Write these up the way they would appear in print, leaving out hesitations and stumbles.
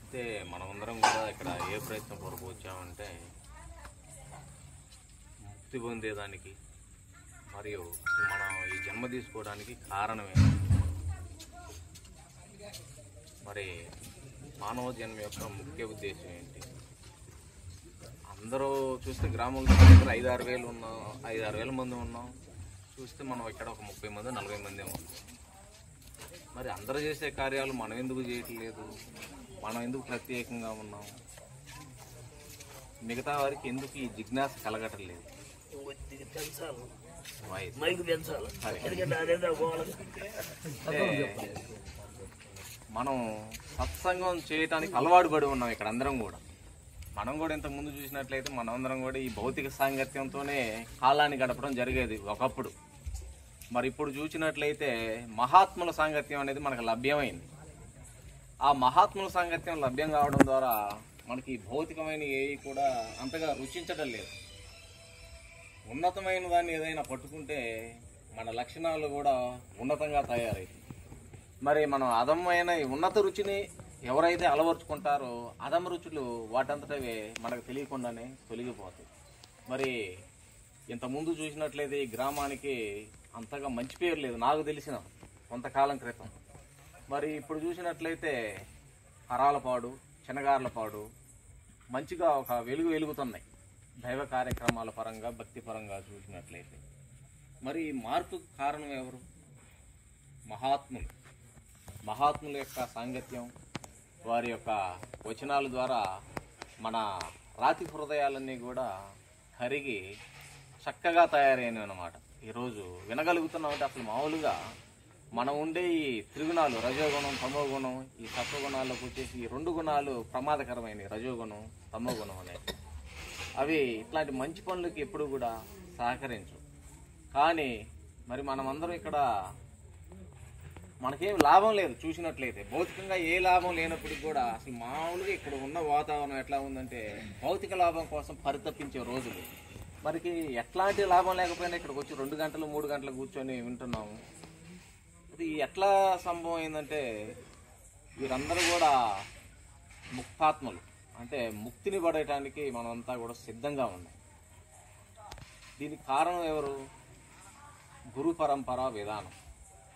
అయితే మనమందరం కూడా ఇక్కడ ఏ ప్రయత్నం కొరకు వచ్చామంటే ముక్తి పొందేదానికి మరియు మనం ఈ జన్మ తీసుకోవడానికి కారణమే మరి మానవ జన్మ యొక్క ముఖ్య ఉద్దేశం ఏంటి? అందరూ చూస్తే గ్రామంలో 5-6 వేలు ఉన్నాం, 5-6 వేల మంది ఉన్నాం. చూస్తే మనం ఇక్కడ ఒక 30 మంది 40 మంది ఉన్నాం. మరి అందరూ చేసే కార్యాలు మనం ఎందుకు చేయట్లేదు? మనం ఎందుకు ప్రత్యేకంగా ఉన్నాం? మిగతా వారికి ఎందుకు ఈ జిజ్ఞాస కలగటలేదు? మనం సత్సంగం చేయటానికి అలవాటు పడి ఉన్నాం ఇక్కడ అందరం కూడా. మనం కూడా ఇంతకుముందు చూసినట్లయితే మనందరం కూడా ఈ భౌతిక సాంగత్యంతోనే కాలాన్ని గడపడం జరిగేది ఒకప్పుడు. మరి ఇప్పుడు చూసినట్లయితే మహాత్ముల సాంగత్యం అనేది మనకు లభ్యమైంది. ఆ మహాత్ముల సాంగత్యం లభ్యం కావడం ద్వారా మనకి భౌతికమైన ఏవి కూడా అంతగా రుచించడం లేదు. ఉన్నతమైన దాన్ని ఏదైనా పట్టుకుంటే మన లక్షణాలు కూడా ఉన్నతంగా తయారవుతాయి. మరి మనం అధమైన ఉన్నత రుచిని ఎవరైతే అలవర్చుకుంటారో అధమ రుచులు వాటంతటవే మనకు తెలియకుండానే తొలగిపోతాయి. మరి ఇంతకుముందు చూసినట్లయితే ఈ గ్రామానికి అంతగా మంచి పేరు లేదు నాకు తెలిసిన కొంతకాలం క్రితం. మరి ఇప్పుడు చూసినట్లయితే కరాలపాడు, చిన్నగార్లపాడు మంచిగా ఒక వెలుగుతున్నాయి దైవ కార్యక్రమాల పరంగా, భక్తి పరంగా చూసినట్లయితే. మరి ఈ మార్పుకు కారణం ఎవరు? మహాత్ముల యొక్క సాంగత్యం, వారి యొక్క వచనాల ద్వారా మన రాతి హృదయాలన్నీ కూడా కరిగి చక్కగా తయారైనవి అన్నమాట. ఈరోజు వినగలుగుతున్నామంటే అసలు మామూలుగా మనం ఉండే ఈ త్రిగుణాలు రజోగుణం, తమోగుణం, ఈ సత్వగుణాల్లోకి వచ్చేసి ఈ 2 గుణాలు ప్రమాదకరమైనవి, రజోగుణం, తమోగుణం అనేది. అవి ఇట్లాంటి మంచి పనులకి ఎప్పుడు కూడా సహకరించు. కానీ మరి మనమందరం ఇక్కడ మనకేం లాభం లేదు. చూసినట్లయితే భౌతికంగా ఏ లాభం లేనప్పటికి కూడా అసలు మామూలుగా ఇక్కడ ఉన్న వాతావరణం ఎట్లా ఉందంటే భౌతిక లాభం కోసం పరితపించే రోజులు. మరికి ఎట్లాంటి లాభం లేకపోయినా ఇక్కడికి వచ్చి 2 గంటలు 3 గంటలు కూర్చొని వింటున్నాము. అది ఎట్లా సంభవం అయిందంటే వీరందరూ కూడా ముక్తాత్మలు, అంటే ముక్తిని పడేయటానికి మనమంతా కూడా సిద్ధంగా ఉన్నాం. దీనికి కారణం ఎవరు? గురు పరంపర విధానం.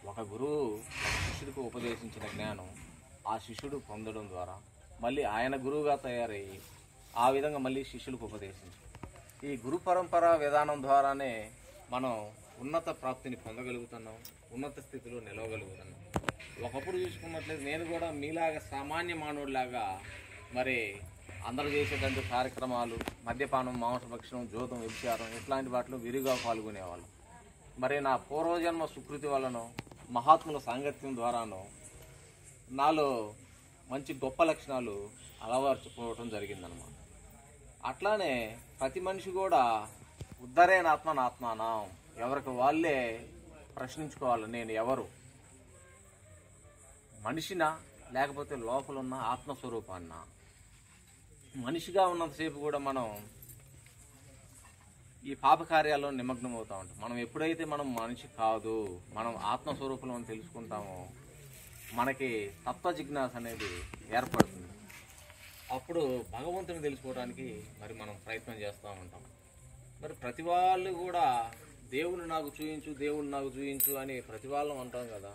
ఒక గురువు ఒక శిష్యుడికి ఉపదేశించిన జ్ఞానం ఆ శిష్యుడు పొందడం ద్వారా మళ్ళీ ఆయన గురువుగా తయారయ్యి ఆ విధంగా మళ్ళీ శిష్యులకు ఉపదేశించారు. ఈ గురు పరంపర విధానం ద్వారానే మనం ఉన్నత ప్రాప్తిని పొందగలుగుతున్నాం, ఉన్నత స్థితిలో నిలవగలుగుతున్నాం. ఒకప్పుడు చూసుకున్నట్లయితే నేను కూడా మీలాగా సామాన్య మానవుడిలాగా మరి అందరూ చేసేటువంటి కార్యక్రమాలు మద్యపానం, మాంసభక్షణం, జోదం, వ్యభిచారం ఇట్లాంటి వాటిలో విరిగా పాల్గొనేవాళ్ళం. మరి నా పూర్వజన్మ సుకృతి వలన మహాత్ముల సాంగత్యం ద్వారానో నాలో మంచి గొప్ప లక్షణాలు అలవర్చుకోవటం జరిగిందనమాట. అట్లానే ప్రతి మనిషి కూడా ఉద్ధరేణ ఆత్మనాత్మానం, ఎవరికి వాళ్ళే ప్రశ్నించుకోవాలి, నేను ఎవరు? మనిషినా లేకపోతే లోపల ఉన్న ఆత్మస్వరూపాన్నా? మనిషిగా ఉన్నంతసేపు కూడా మనం ఈ పాపకార్యాల్లో నిమగ్నం అవుతూ ఉంటాం. మనం ఎప్పుడైతే మనం మనిషి కాదు, మనం ఆత్మస్వరూపం అని తెలుసుకుంటామో మనకి తత్వ జిజ్ఞాస అనేది ఏర్పడుతుంది. అప్పుడు భగవంతుని తెలుసుకోవడానికి మరి మనం ప్రయత్నం చేస్తూ ఉంటాం. మరి ప్రతి వాళ్ళు కూడా దేవుని నాకు చూయించు, దేవుని నాకు చూయించు అని ప్రతి వాళ్ళం అంటాం కదా.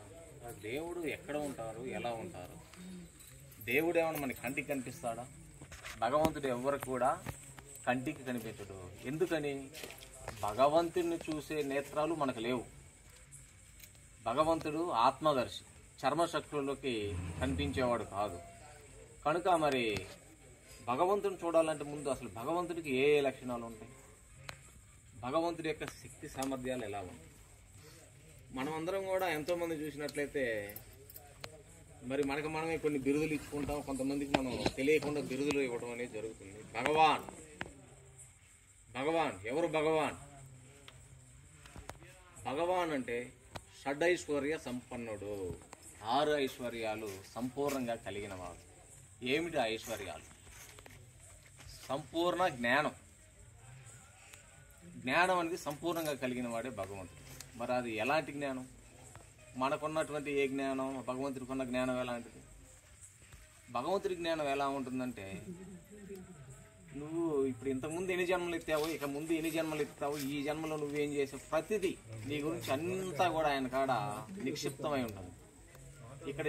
దేవుడు ఎక్కడ ఉంటారు, ఎలా ఉంటారు? దేవుడు ఏమన్నా మనకి కంటికి కనిపిస్తాడా? భగవంతుడు ఎవరికి కూడా కంటికి కనిపించడు. ఎందుకని? భగవంతుడిని చూసే నేత్రాలు మనకు లేవు. భగవంతుడు ఆత్మదర్శి, చర్మశక్తుల్లోకి కనిపించేవాడు కాదు. కనుక మరి భగవంతుని చూడాలంటే ముందు అసలు భగవంతుడికి ఏ ఏ లక్షణాలు ఉంటాయి, భగవంతుడి యొక్క శక్తి సామర్థ్యాలు ఎలా ఉంటాయి? మనం అందరం కూడా ఎంతోమంది చూసినట్లయితే మరి మనకు మనమే కొన్ని బిరుదులు ఇచ్చుకుంటాం, కొంతమందికి మనం తెలియకుండా బిరుదులు ఇవ్వడం అనేది జరుగుతుంది. భగవాన్ ఎవరు? భగవాన్ అంటే షడ్ఐశ్వర్య సంపన్నుడు, 6 ఐశ్వర్యాలు సంపూర్ణంగా కలిగిన వాడు. ఏమిటి ఐశ్వర్యాలు? సంపూర్ణ జ్ఞానం. జ్ఞానం అనేది సంపూర్ణంగా కలిగిన వాడే భగవంతుడు. మరి అది ఎలాంటి జ్ఞానం? మనకున్నటువంటి ఏ జ్ఞానం, భగవంతుడికి ఉన్న జ్ఞానం ఎలాంటిది? భగవంతుడి జ్ఞానం ఎలా ఉంటుందంటే, నువ్వు ఇప్పుడు ఇంతకుముందు ఎన్ని జన్మలు ఎత్తావో, ఇక ముందు ఎన్ని జన్మలు ఎత్తావో, ఈ జన్మలో నువ్వేం చేసావు, ప్రతిదీ నీ గురించి అంతా కూడా ఆయన కాడ నిక్షిప్తమై ఉంటుంది. ఇక్కడ